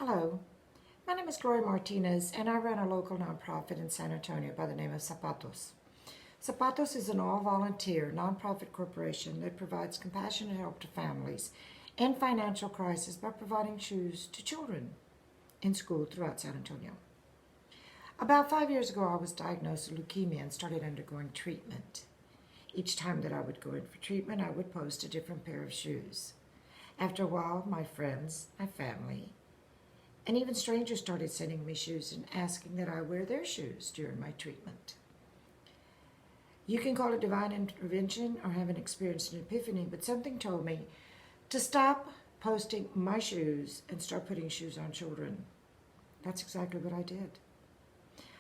Hello, my name is Gloria Martinez and I run a local nonprofit in San Antonio by the name of Zapatos. Zapatos is an all-volunteer nonprofit corporation that provides compassionate help to families in financial crisis by providing shoes to children in school throughout San Antonio. About 5 years ago, I was diagnosed with leukemia and started undergoing treatment. Each time that I would go in for treatment, I would post a different pair of shoes. After a while, my friends, my family, and even strangers started sending me shoes and asking that I wear their shoes during my treatment. You can call it divine intervention or having experienced an epiphany, but something told me to stop posting my shoes and start putting shoes on children. That's exactly what I did.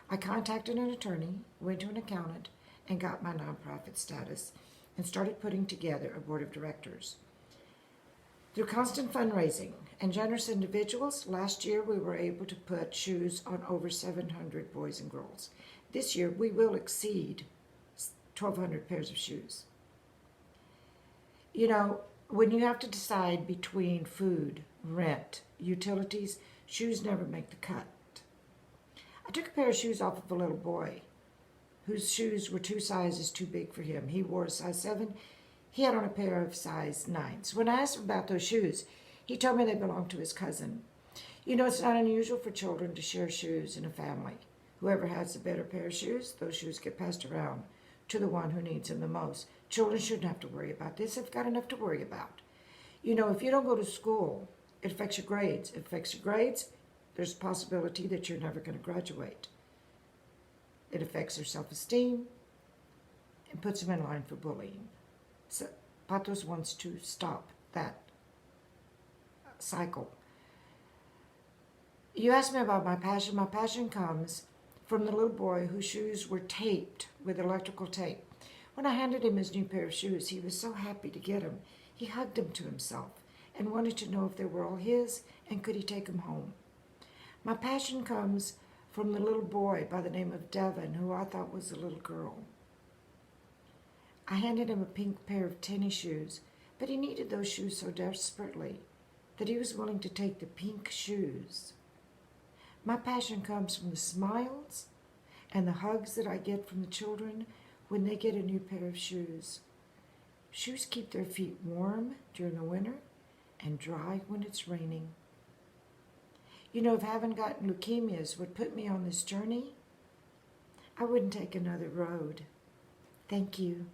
I contacted an attorney, went to an accountant, and got my nonprofit status and started putting together a board of directors. Through constant fundraising and generous individuals, last year we were able to put shoes on over 700 boys and girls. This year we will exceed 1,200 pairs of shoes. You know, when you have to decide between food, rent, utilities, shoes never make the cut. I took a pair of shoes off of a little boy whose shoes were 2 sizes too big for him. He wore a size 7. He had on a pair of size 9s. When I asked him about those shoes, he told me they belonged to his cousin. You know, it's not unusual for children to share shoes in a family. Whoever has the better pair of shoes, those shoes get passed around to the one who needs them the most. Children shouldn't have to worry about this. They've got enough to worry about. You know, if you don't go to school, it affects your grades. It affects your grades, there's a possibility that you're never going to graduate. It affects their self-esteem and puts them in line for bullying. So Zapatos wants to stop that cycle. You asked me about my passion. My passion comes from the little boy whose shoes were taped with electrical tape. When I handed him his new pair of shoes, he was so happy to get them. He hugged them to himself and wanted to know if they were all his and could he take them home. My passion comes from the little boy by the name of Devin, who I thought was a little girl. I handed him a pink pair of tennis shoes, but he needed those shoes so desperately that he was willing to take the pink shoes. My passion comes from the smiles and the hugs that I get from the children when they get a new pair of shoes. Shoes keep their feet warm during the winter and dry when it's raining. You know, if having gotten leukemias would put me on this journey, I wouldn't take another road. Thank you.